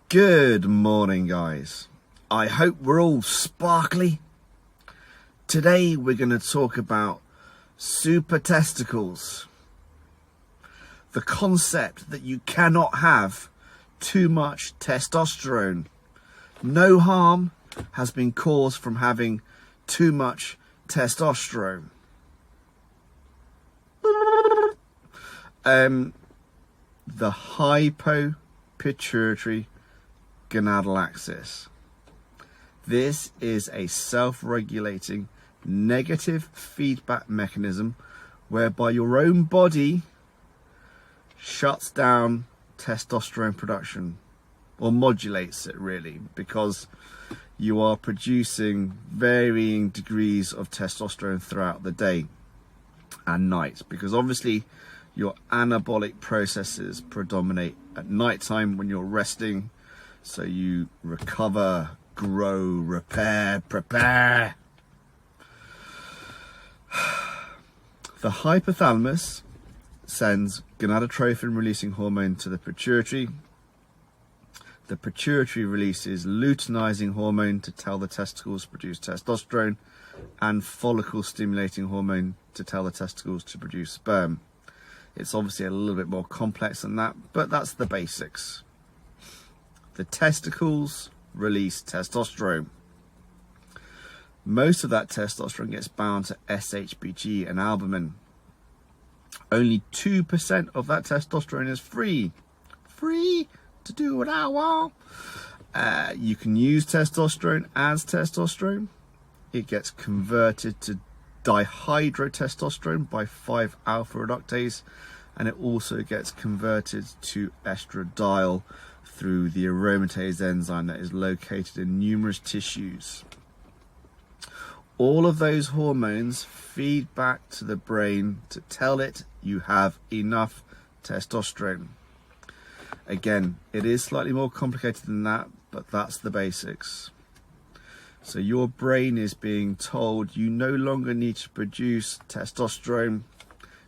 Good morning, guys. I hope we're all sparkly. Today we're going to talk about super-testicles. The concept that you cannot have too much testosterone. No harm has been caused from having too much testosterone. The hypopituitary gonadal axis. This is a self-regulating negative feedback mechanism whereby your own body shuts down testosterone production, or modulates it really, because you are producing varying degrees of testosterone throughout the day and night, because obviously your anabolic processes predominate at night time when you're resting, so you recover, grow, repair, prepare. The hypothalamus sends gonadotrophin releasing hormone to the pituitary. The pituitary releases luteinizing hormone to tell the testicles to produce testosterone, and follicle stimulating hormone to tell the testicles to produce sperm. It's obviously a little bit more complex than that, but that's the basics. The testicles release testosterone. Most of that testosterone gets bound to SHBG and albumin. Only 2% of that testosterone is free to do what I want. You can use testosterone as testosterone. It gets converted to dihydrotestosterone by 5-alpha reductase, and it also gets converted to estradiol through the aromatase enzyme that is located in numerous tissues. All of those hormones feed back to the brain to tell it you have enough testosterone. Again, it is slightly more complicated than that, but that's the basics. So your brain is being told you no longer need to produce testosterone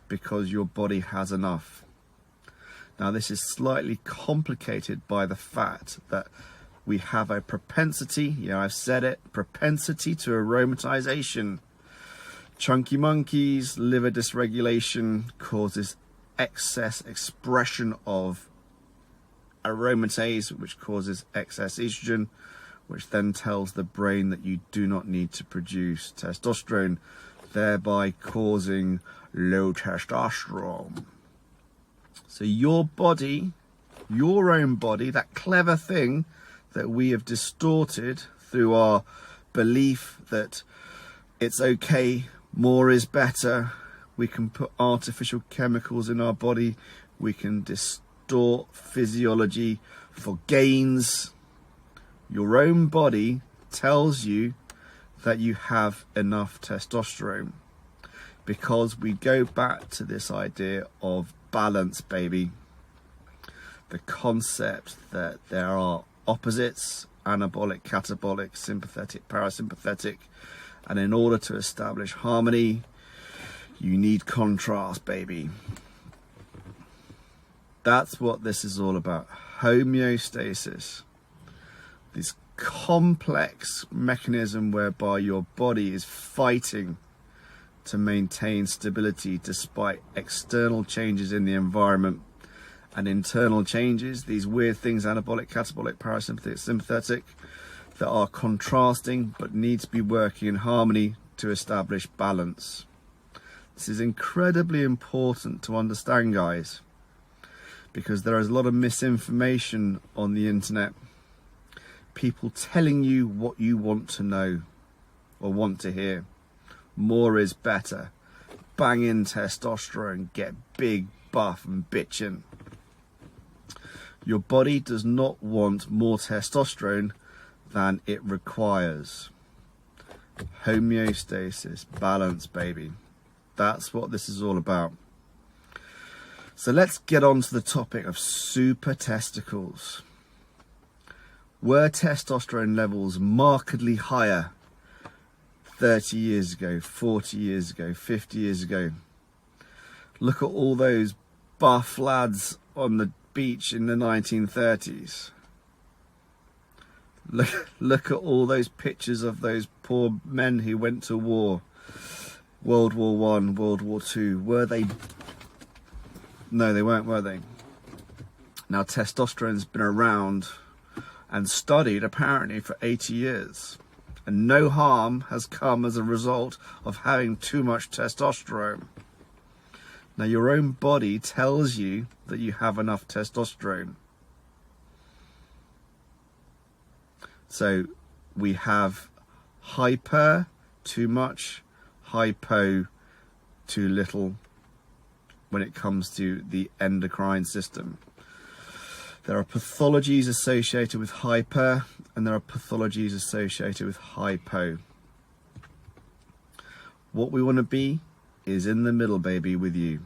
because your body has enough. Now, this is slightly complicated by the fact that we have a propensity, I've said it, propensity to aromatization. Chunky monkeys, liver dysregulation causes excess expression of aromatase, which causes excess estrogen, which then tells the brain that you do not need to produce testosterone, thereby causing low testosterone. So your body, your own body, that clever thing that we have distorted through our belief that it's okay, more is better, we can put artificial chemicals in our body, we can distort physiology for gains. Your own body tells you that you have enough testosterone, because we go back to this idea of balance, baby. The concept that there are opposites, anabolic, catabolic, sympathetic, parasympathetic, and in order to establish harmony, you need contrast, baby. That's what this is all about. Homeostasis. This complex mechanism whereby your body is fighting to maintain stability despite external changes in the environment and internal changes, these weird things, anabolic, catabolic, parasympathetic, sympathetic, that are contrasting but need to be working in harmony to establish balance. This is incredibly important to understand, guys, because there is a lot of misinformation on the internet. People telling you what you want to know or want to hear. More is better. Bang in testosterone, get big, buff and bitchin'. Your body does not want more testosterone than it requires. Homeostasis, balance, baby. That's what this is all about. So let's get on to the topic of super-testicles. Were testosterone levels markedly higher 30 years ago, 40 years ago, 50 years ago? Look at all those buff lads on the beach in the 1930s. Look at all those pictures of those poor men who went to war. World War I, World War II. Were they? No, they weren't, were they? Now, testosterone's been around and studied apparently for 80 years. And no harm has come as a result of having too much testosterone. Now, your own body tells you that you have enough testosterone. So we have hyper, too much, hypo, too little when it comes to the endocrine system. There are pathologies associated with hyper and there are pathologies associated with hypo. What we want to be is in the middle, baby, with you.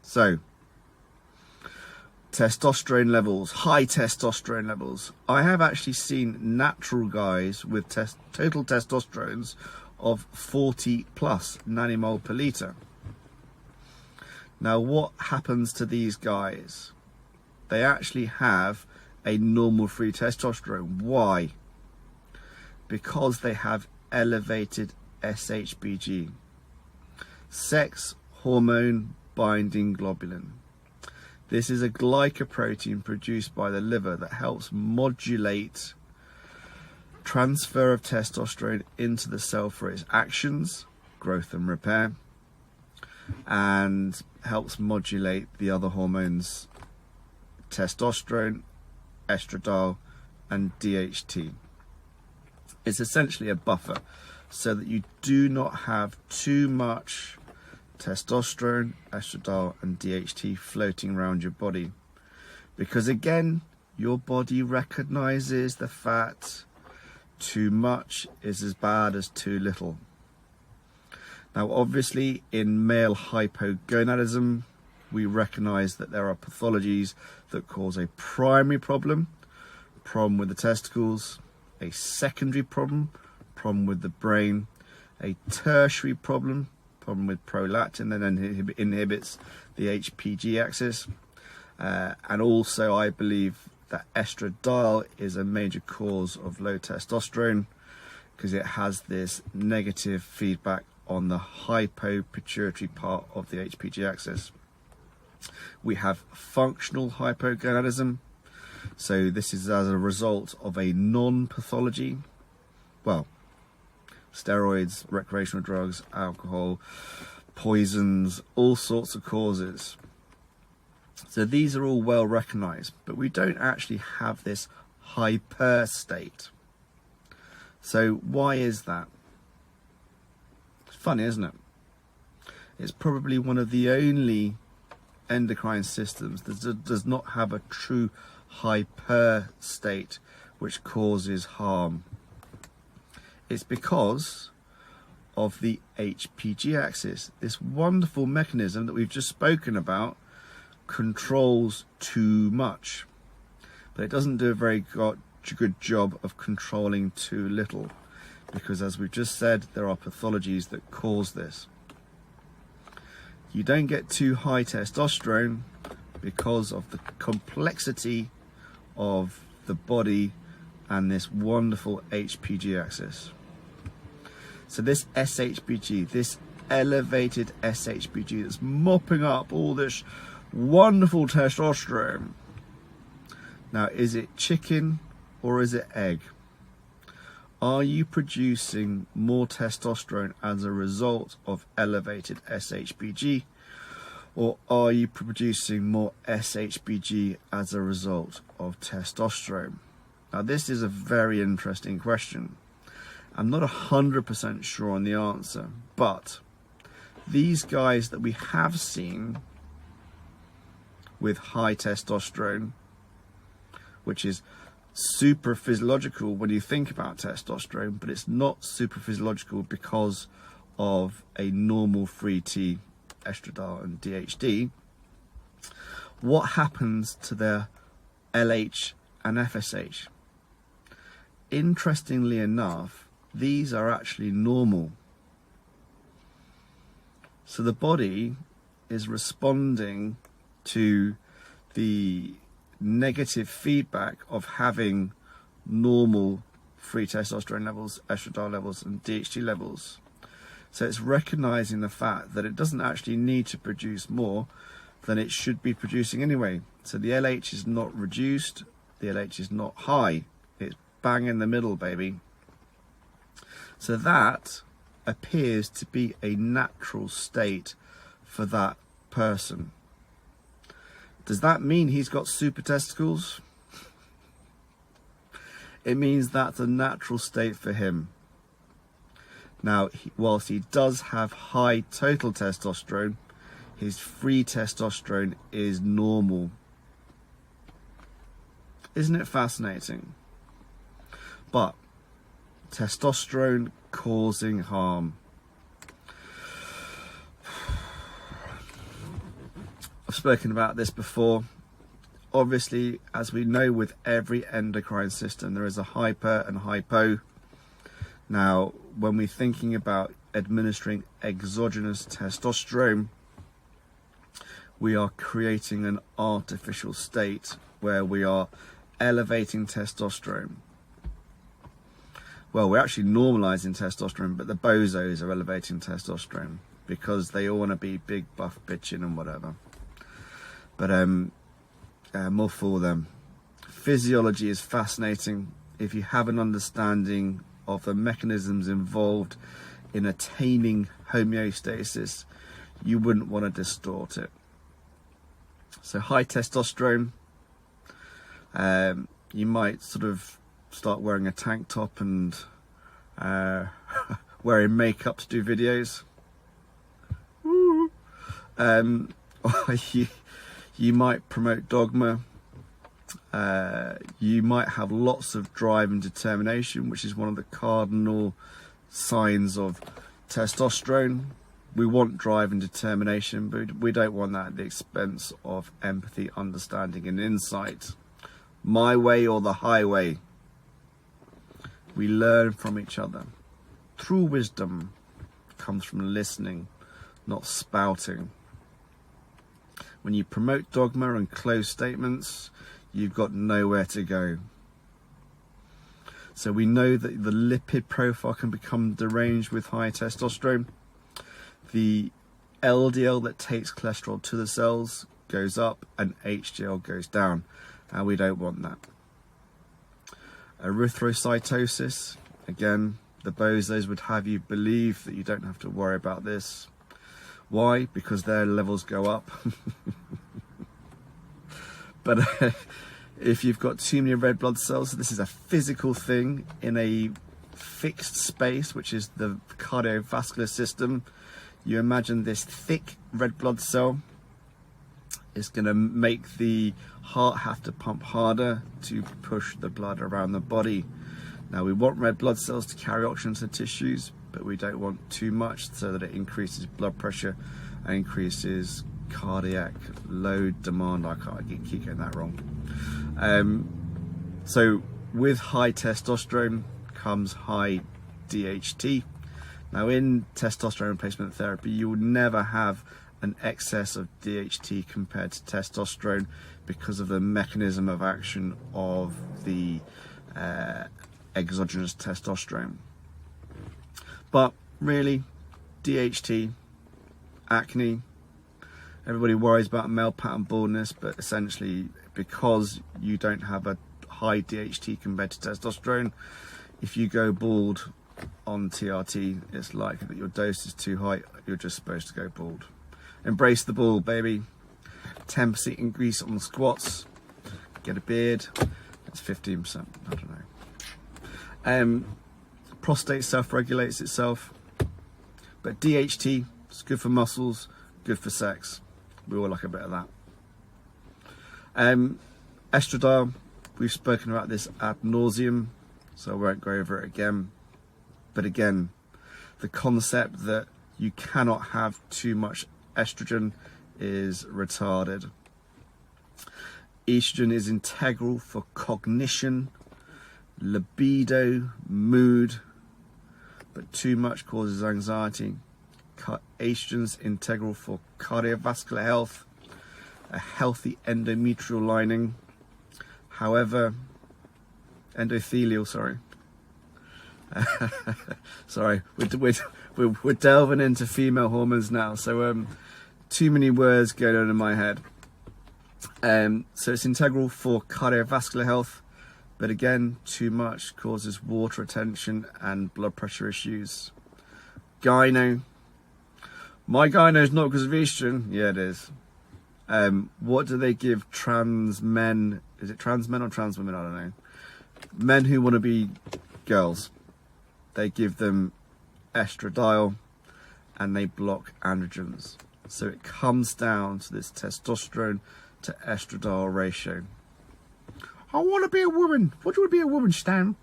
So, testosterone levels, high testosterone levels. I have actually seen natural guys with total testosterones of 40 plus nanomole per litre. Now, what happens to these guys? They actually have a normal free testosterone. Why? Because they have elevated SHBG, sex hormone binding globulin. This is a glycoprotein produced by the liver that helps modulate transfer of testosterone into the cell for its actions, growth and repair, and helps modulate the other hormones, testosterone, estradiol, and DHT. It's essentially a buffer so that you do not have too much testosterone, estradiol, and DHT floating around your body. Because again, your body recognizes the fact too much is as bad as too little. Now, obviously, in male hypogonadism, we recognize that there are pathologies that cause a primary problem with the testicles, a secondary problem with the brain, a tertiary problem with prolactin that then inhibits the HPG axis, and also I believe that estradiol is a major cause of low testosterone because it has this negative feedback on the hypopituitary part of the HPG axis. We have functional hypogonadism, so this is as a result of a non-pathology, well, steroids, recreational drugs, alcohol, poisons, all sorts of causes. So these are all well recognized, but we don't actually have this hyper state. So why is that? It's funny, isn't it? It's probably one of the only endocrine systems that does not have a true hyper state which causes harm. It's because of the HPG axis. This wonderful mechanism that we've just spoken about controls too much, but it doesn't do a very good job of controlling too little, because as we've just said, there are pathologies that cause this. You don't get too high testosterone because of the complexity of the body and this wonderful HPG axis. So this SHBG, this elevated SHBG that's mopping up all this wonderful testosterone. Now, is it chicken or is it egg? Are you producing more testosterone as a result of elevated SHBG, or are you producing more SHBG as a result of testosterone? Now, this is a very interesting question. I'm not 100% sure on the answer, but these guys that we have seen with high testosterone, which is super physiological when you think about testosterone, but it's not super physiological because of a normal free T, estradiol and DHT. What happens to their LH and FSH? Interestingly enough, these are actually normal. So the body is responding to the negative feedback of having normal free testosterone levels, estradiol levels, and DHT levels. So it's recognizing the fact that it doesn't actually need to produce more than it should be producing anyway. So the LH is not reduced, the LH is not high, it's bang in the middle, baby. So that appears to be a natural state for that person. Does that mean he's got super testicles? It means that's a natural state for him. Now, whilst he does have high total testosterone, his free testosterone is normal. Isn't it fascinating? But testosterone causing harm. I've spoken about this before. Obviously, as we know, with every endocrine system, there is a hyper and hypo. Now, when we're thinking about administering exogenous testosterone, we are creating an artificial state where we are elevating testosterone. Well, we're actually normalizing testosterone, but the bozos are elevating testosterone because they all want to be big, buff, bitching and whatever. But more for them. Physiology is fascinating. If you have an understanding of the mechanisms involved in attaining homeostasis, you wouldn't want to distort it. So high testosterone, you might sort of start wearing a tank top and wearing makeup to do videos. You might promote dogma. You might have lots of drive and determination, which is one of the cardinal signs of testosterone. We want drive and determination, but we don't want that at the expense of empathy, understanding, and insight. My way or the highway. We learn from each other. True wisdom comes from listening, not spouting. When you promote dogma and closed statements, you've got nowhere to go. So we know that the lipid profile can become deranged with high testosterone. The LDL that takes cholesterol to the cells goes up and HDL goes down, and we don't want that. Erythrocytosis, again, the bozos would have you believe that you don't have to worry about this. Why? Because their levels go up. But if you've got too many red blood cells, this is a physical thing in a fixed space, which is the cardiovascular system. You imagine this thick red blood cell is going to make the heart have to pump harder to push the blood around the body. Now, we want red blood cells to carry oxygen to tissues, but we don't want too much so that it increases blood pressure and increases cardiac load demand. I keep getting that wrong. So with high testosterone comes high DHT. Now, in testosterone replacement therapy, you will never have an excess of DHT compared to testosterone because of the mechanism of action of the exogenous testosterone. But really, DHT, acne, everybody worries about male pattern baldness, but essentially because you don't have a high DHT compared to testosterone, if you go bald on TRT, it's likely that your dose is too high. You're just supposed to go bald. Embrace the bald, baby. 10% increase on the squats. Get a beard. That's 15%. I don't know. Prostate self-regulates itself. But DHT is good for muscles, good for sex. We all like a bit of that. Estradiol, we've spoken about this ad nauseum, so I won't go over it again. But again, the concept that you cannot have too much estrogen is retarded. Estrogen is integral for cognition, libido, mood, but too much causes anxiety. Estrogen is integral for cardiovascular health, a healthy endometrial lining. However, endothelial, sorry. Sorry, we're delving into female hormones now, so too many words going on in my head. So it's integral for cardiovascular health, but again, too much causes water retention and blood pressure issues. Gyno. My gyno is not because of estrogen. Yeah, it is. What do they give trans men? Is it trans men or trans women? I don't know. Men who want to be girls. They give them estradiol and they block androgens. So it comes down to this testosterone to estradiol ratio. I want to be a woman. What do you want to be a woman, Stan?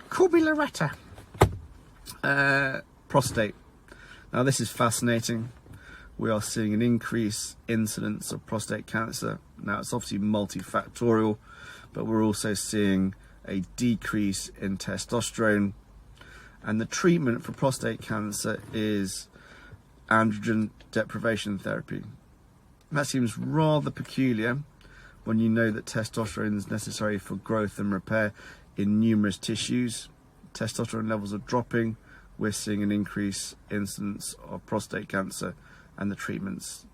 Call me Loretta. Prostate. Now this is fascinating. We are seeing an increased incidence of prostate cancer. Now it's obviously multifactorial, but we're also seeing a decrease in testosterone. And the treatment for prostate cancer is androgen deprivation therapy. That seems rather peculiar when you know that testosterone is necessary for growth and repair in numerous tissues. Testosterone levels are dropping. We're seeing an increased incidence of prostate cancer, and the treatments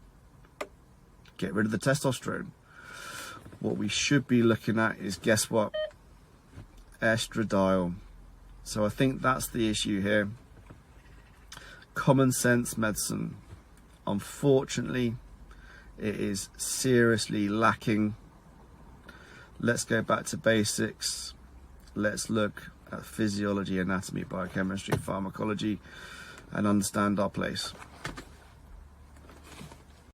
get rid of the testosterone. What we should be looking at is, guess what? Estradiol. So I think that's the issue here. Common sense medicine. Unfortunately, it is seriously lacking. Let's go back to basics. Let's look at physiology, anatomy, biochemistry, pharmacology, and understand our place.